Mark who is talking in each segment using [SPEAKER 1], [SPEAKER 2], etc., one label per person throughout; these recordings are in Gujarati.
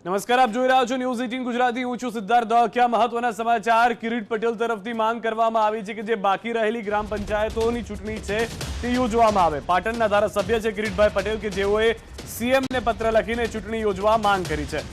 [SPEAKER 1] નમસ્કાર, આપ જોઈ રહ્યા છો ન્યૂઝ 18 ગુજરાતી। હું છું સિદ્ધાર્થ દોકિયા। મહત્વના સમાચાર કિરીટ પટેલ તરફથી માંગ કરવામાં આવી છે કે જે બાકી રહેલી ગ્રામ પંચાયતોની ચૂંટણી છે તે યોજવામાં આવે। પાટણના ધારાસભ્ય છે કિરીટભાઈ પટેલ કે જેઓએ સીએમને પત્ર લખીને ચૂંટણી યોજવા માંગ કરી છે।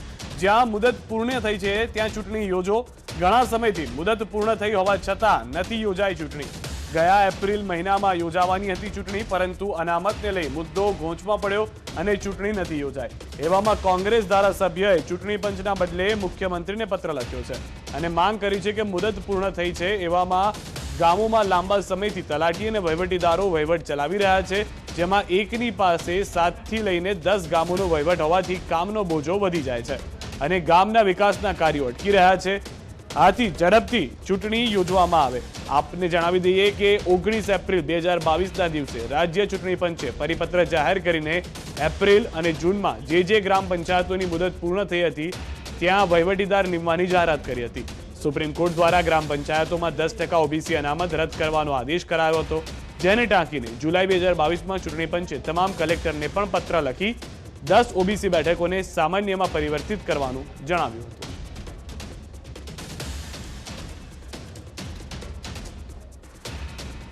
[SPEAKER 1] જ્યાં મુદત પૂર્ણ થઈ છે ત્યાં ચૂંટણી યોજો। ઘણા સમયથી મુદત પૂર્ણ થઈ હોવા છતાં નથી યોજાઈ ચૂંટણી। ગયા એપ્રિલ મહિનામાં યોજાવાની હતી ચૂંટણી, પરંતુ અનામતને લઈ મુદ્દો ગોંચમાં પડ્યો અને ચૂંટણી નથી યોજાઈ। એવામાં કોંગ્રેસ ધારાસભ્યએ ચૂંટણી પંચના બદલે મુખ્યમંત્રીને પત્ર લખ્યો છે અને માંગ કરી છે કે મુદત પૂર્ણ થઈ છે એવામાં ગામોમાં લાંબા સમયથી તલાટી અને વહીવટીદારો વહીવટ ચલાવી રહ્યા છે, જેમાં એકની પાસે 7 થી લઈને 10 ગામોનો વહીવટ હોવાથી કામનો બોજો વધી જાય છે અને ગામના વિકાસના કાર્યો અટકી રહ્યા છે। આથી ઝડપથી ચૂંટણી યોજવામાં આવે। આપને જણાવી દઈએ કે 19 એપ્રિલ 2022ના દિવસે રાજ્ય ચૂંટણી પંચે પરિપત્ર જાહેર કરીને એપ્રિલ અને જૂનમાં જે ગ્રામ પંચાયતોની મુદત પૂર્ણ થઈ હતી ત્યાં વહીવટીદાર નિમવાની જાહેરાત કરી હતી। સુપ્રીમ કોર્ટ દ્વારા ગ્રામ પંચાયતોમાં 10% ઓબીસી અનામત રદ કરવાનો આદેશ કરાયો હતો, જેને ટાંકીને જુલાઈ 2022માં ચૂંટણી પંચે તમામ કલેક્ટરને પણ પત્ર લખી 10 ઓબીસી બેઠકોને સામાન્યમાં પરિવર્તિત કરવાનું જણાવ્યું હતું।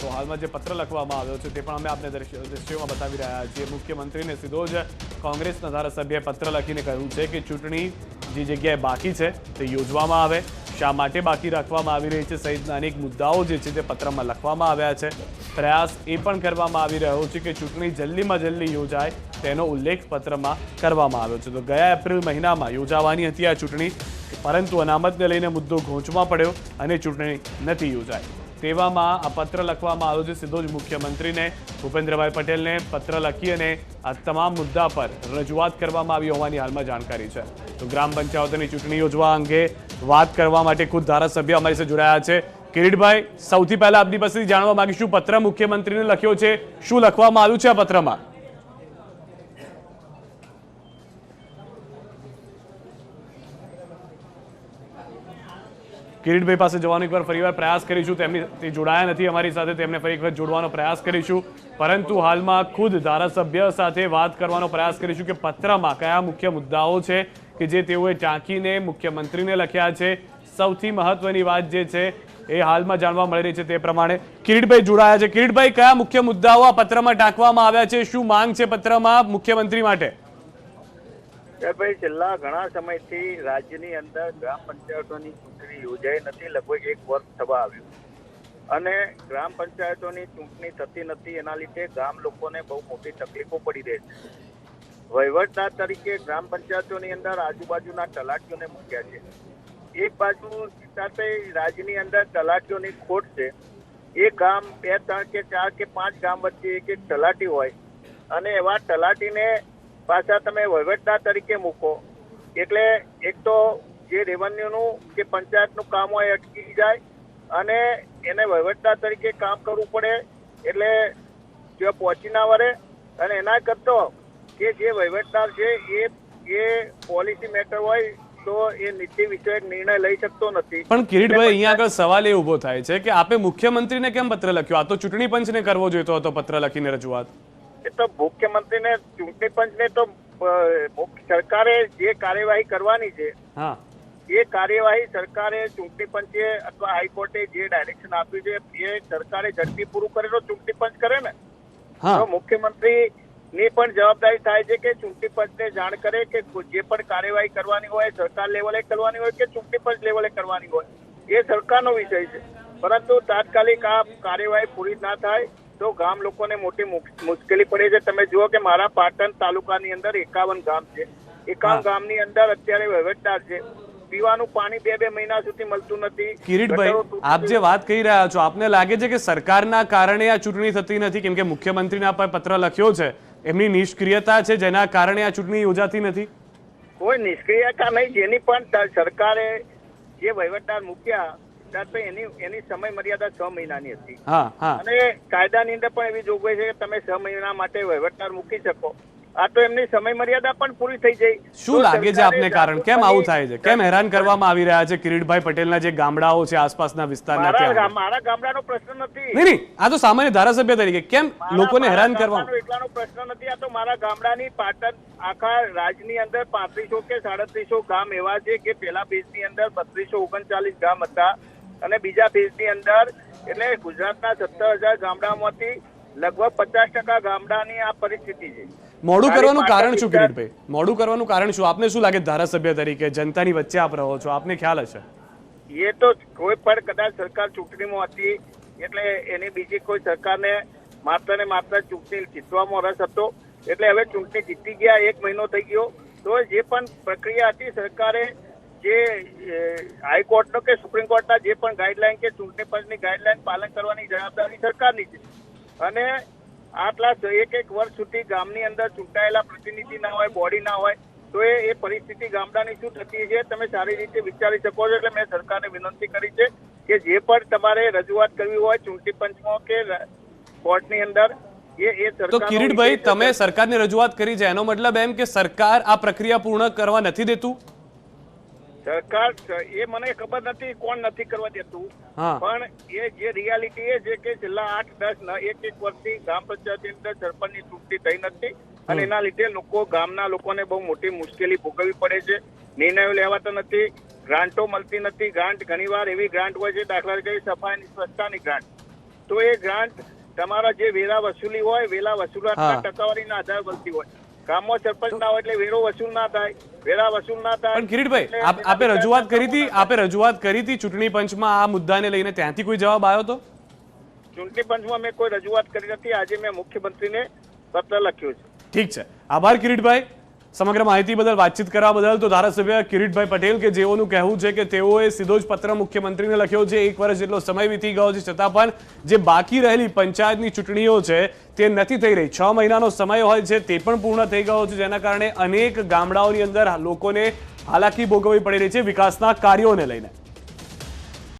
[SPEAKER 1] તો હાલમાં જે પત્ર લખવામાં આવ્યો છે તે પણ અમે આપને દ્રશ્યોમાં બતાવી રહ્યા છીએ। મુખ્યમંત્રીને સીધો જ કોંગ્રેસના ધારાસભ્યએ પત્ર લખીને કહ્યું છે કે ચૂંટણી જે જગ્યાએ બાકી છે તે યોજવામાં આવે, શા માટે બાકી રાખવામાં આવી રહી છે સહિતના અનેક મુદ્દાઓ જે છે તે પત્રમાં લખવામાં આવ્યા છે। પ્રયાસ એ પણ કરવામાં આવી રહ્યો છે કે ચૂંટણી જલ્દીમાં જલ્દી યોજાય તેનો ઉલ્લેખ પત્રમાં કરવામાં આવ્યો છે। તો ગયા એપ્રિલ મહિનામાં યોજાવાની હતી આ ચૂંટણી, પરંતુ અનામતને લઈને મુદ્દો ગોંચમાં પડ્યો અને ચૂંટણી નથી યોજાઈ। તેવામાં આ પત્ર લખવામાં આવ્યો છે। સીધો જ મુખ્યમંત્રીને ભૂપેન્દ્રભાઈ પટેલને પત્ર લખી અને આ તમામ મુદ્દા પર રજૂઆત કરવામાં આવી હોવાની હાલમાં જાણકારી છે। તો ગ્રામ પંચાયતોની ચૂંટણી યોજવા અંગે વાત કરવા માટે ખુદ ધારાસભ્ય અમારી સાથે જોડાયા છે। કિરીટભાઈ, સૌથી પહેલા આપની પાસેથી જાણવા માંગીશું, પત્ર મુખ્યમંત્રીને લખ્યો છે, શું લખવામાં આવ્યું છે આ પત્રમાં? કિરીટભાઈ પાસે જવાનો એકવાર ફરીવાર પ્રયાસ કરીશું, તે જોડાયા નથી અમારી સાથે, તેમને ફરી એક વખત જોડવાનો પ્રયાસ કરીશું, પરંતુ હાલમાં ખુદ ધારાસભ્ય સાથે વાત કરવાનો પ્રયાસ કરીશું કે પત્રમાં કયા મુખ્ય મુદ્દાઓ છે કે જે તેઓએ ટાંકીને મુખ્યમંત્રીને લખ્યા છે। સૌથી મહત્વની વાત જે છે એ હાલમાં જાણવા મળી રહી છે તે પ્રમાણે કિરીટભાઈ જોડાયા છે। કિરીટભાઈ, કયા મુખ્ય મુદ્દાઓ આ પત્રમાં ટાંકવામાં આવ્યા છે? શું માંગ છે પત્રમાં મુખ્યમંત્રી માટે?
[SPEAKER 2] ભાઈ, છેલ્લા ઘણા સમયથી રાજ્યની અંદર ગ્રામ પંચાયતોની ચૂંટણી યોજાઈ નથી, લગભગ 1 વર્ષ થવા આવ્યું અને ગ્રામ પંચાયતોની ચૂંટણી થતી નથી। એના લીધે ગામ લોકોને બહુ મોટી તકલીફો પડી રહી છે। વહીવટદાર તરીકે ગ્રામ પંચાયતોની અંદર આજુબાજુના તલાટીઓને મૂક્યા છે। એક બાજુ સાથે રાજ્યની અંદર તલાટીઓની ખોટ છે। એક ગામ 2, 3 કે 4 કે 5 ગામ વચ્ચે એક તલાટી હોય અને એવા તલાટીને પાછા તમે વહીવટદાર તરીકે મૂકો એટલે એક તો જે રેવન્યુનું કે પંચાયતનું કામ હોય અટકી જાય અને એને વહીવટદાર તરીકે કામ કરવું પડે એટલે જે પહોંચી ના વળે। અને એના કરતો કે જે વહીવટદાર છે એ પોલિસી મેટર હોય તો એ નીતિ વિષયક નિર્ણય લઈ શકતો નથી।
[SPEAKER 1] પણ કિરીટભાઈ, અહીંયા આગળ સવાલ એ ઉભો થાય છે કે આપે મુખ્યમંત્રીને કેમ પત્ર લખ્યો? આ તો ચૂંટણી પંચને કરવો જોઈતો હતો પત્ર લખીને રજૂઆત।
[SPEAKER 2] એ તો મુખ્યમંત્રીને ચૂંટણી પંચને તો સરકારે જે કાર્યવાહી કરવાની છે એ કાર્યવાહી સરકારે ચૂંટણી પંચે અથવા હાઈકોર્ટે જે ડાયરેક્શન આપ્યું છે એ સરકારે ઝડપી પૂરું કરે તો ચૂંટણી પંચ કરે ને। તો મુખ્યમંત્રી ની પણ જવાબદારી થાય છે કે ચૂંટણી પંચને જાણ કરે કે જે પણ કાર્યવાહી કરવાની હોય સરકાર લેવલે કરવાની હોય કે ચૂંટણી પંચ લેવલે કરવાની હોય એ સરકારનો વિષય છે, પરંતુ તાત્કાલિક આ કાર્યવાહી પૂરી ના થાય તો ગામ લોકોને મોટી મુશ્કેલી પડે છે। તમે જુઓ કે મારા પાટણ તાલુકાની અંદર 51 ગામ છે। 51 ગામની અંદર અત્યારે વહીવટદાર છે, પીવાનું પાણી 2 મહિના સુધી મળતું નથી।
[SPEAKER 1] કિરીટભાઈ, આપ જે વાત કહી રહ્યા છો, આપને લાગે છે કે સરકારના કારણે આ ચૂંટણી થતી નથી? કેમ કે મુખ્યમંત્રીને આપે પત્ર લખ્યો છે, એમની નિષ્ક્રિયતા છે જેના કારણે આ ચૂંટણી યોજાતી નથી?
[SPEAKER 2] કોઈ નિષ્ક્રિયતા નહીં, જેની પણ સરકારે જે વહીવટદાર મૂક્યા એની સમય મર્યાદા 6 મહિનાની હતી અને કાયદાની અંદર પણ એવી જોગવાઈ છે કે તમે 6 મહિના માટે વહીવટદાર મૂકી શકો। આ તો એમની સમય મર્યાદા પણ પૂરી થઈ જાય.
[SPEAKER 1] શું લાગે છે આપને કારણ કેમ આવું થાય છે? કેમ હેરાન કરવામાં આવી રહ્યા છે કિરીટભાઈ પટેલના જે ગામડાઓ છે આસપાસના વિસ્તારના ત્યાં?
[SPEAKER 2] મારા ગામડાનો પ્રશ્ન નથી.
[SPEAKER 1] નહીં, આ તો સામાન્ય ધારાસભ્ય તરીકે કેમ લોકોને હેરાન કરવા?
[SPEAKER 2] એટલાનો પ્રશ્ન નથી. આ તો મારા ગામડાની પાટણ આખા રાજ્યની અંદર 3500 કે 3700 ગામ એવા છે કે પહેલા ફેઝની અંદર 3239 ગામ હતા અને બીજા ફેઝની અંદર એટલે ગુજરાતના 17,000 ગામડામાંથી લગભગ 50% ગામડાની આ પરિસ્થિતિ છે.
[SPEAKER 1] મોડું કરવાનું કારણ શું કિરીટભાઈ? મોડું કરવાનું કારણ શું? આપને શું લાગે ધારાસભ્ય તરીકે જનતાની વચ્ચે આપ રહો છો, આપને ખ્યાલ હશે?
[SPEAKER 2] એ તો કોઈ પણ કદાચ સરકાર ચૂંટણીમાં હતી એટલે એની બીજી કોઈ સરકારને માત્ર ને માત્ર ચૂંટણી જીતવામાં રસ હતો એટલે હવે ચૂંટણી જીતી ગયા, 1 મહિનો થઈ ગયો, તો જે પણ પ્રક્રિયા હતી સરકારે જે હાઈકોર્ટનો કે સુપ્રીમ કોર્ટના જે પણ ગાઈડલાઈન કે ચૂંટણી પંચની ગાઈડલાઈન પાલન કરવાની જવાબદારી સરકારની છે. અને આટલા 1 વર્ષ સુધી ગામની અંદર ચૂંટાયેલા પ્રતિનિધિ ના હોય, બોડી ના હોય, તો એ પરિસ્થિતિ ગામડાની શું થતી છે તમે સારી રીતે વિચારી શકો છો. એટલે મેં સરકારને વિનંતી કરી છે કે જે પણ તમારે રજૂઆત કરવી હોય ચૂંટણી પંચમાં કે કોર્ટની અંદર
[SPEAKER 1] તો કિરીટભાઈ તમે સરકારને રજૂઆત કરી છે એનો મતલબ એમ કે સરકાર આ પ્રક્રિયા પૂર્ણ કરવા નથી દેતું?
[SPEAKER 2] સરકાર એ મને ખબર નથી કોણ નથી કરવા દેતું, પણ એ જે રિયાલિટી એ છે કે છેલ્લા 8-10 વર્ષથી ગ્રામ પંચાયતની અંદર સરપંચની ચૂંટણી થઈ નથી અને એના લીધે ગામના લોકોને બહુ મોટી મુશ્કેલી ભોગવવી પડે છે. નિર્ણયો લેવાતા નથી, ગ્રાન્ટો મળતી નથી. ગ્રાન્ટ ઘણીવાર એવી ગ્રાન્ટ હોય છે, દાખલા તરીકે સફાઈ સ્વચ્છતાની ગ્રાન્ટ, તો એ ગ્રાન્ટ તમારા જે વેરા વસૂલી હોય, વેરા વસૂલાતના ટકાવારીના આધારે મળતી હોય. ગામમાં સરપંચ ના હોય એટલે વેરો વસૂલ ના થાય, વેરા વસૂલ ના થાય.
[SPEAKER 1] પણ કિરીટભાઈ આપે રજૂઆત કરી હતી ચૂંટણી પંચમાં આ મુદ્દાને લઈને, ત્યાંથી કોઈ જવાબ આવ્યો હતો?
[SPEAKER 2] ચૂંટણી પંચમાં મેં કોઈ રજૂઆત કરી નથી. આજે મેં મુખ્યમંત્રીને પત્ર લખ્યો છે.
[SPEAKER 1] ઠીક છે, આભાર કિરીટભાઈ સમગ્ર માહિતી બદલ, વાતચીત કરવા બદલ. તો ધારાસભ્ય કિરીટભાઈ પટેલ કે જેઓનું કહેવું છે કે તેઓએ સીધો જ પત્ર મુખ્યમંત્રીને લખ્યો છે. 1 વર્ષ જેટલો સમય વીતી ગયો છે છતાં પણ જે બાકી રહેલી પંચાયતની ચૂંટણીઓ છે તે નથી થઈ રહી. 6 મહિનાનો સમય હોય છે તે પણ પૂર્ણ થઈ ગયો છે, જેના કારણે અનેક ગામડાઓની અંદર લોકોને હાલાકી ભોગવવી પડી રહી છે વિકાસના કાર્યોને લઈને.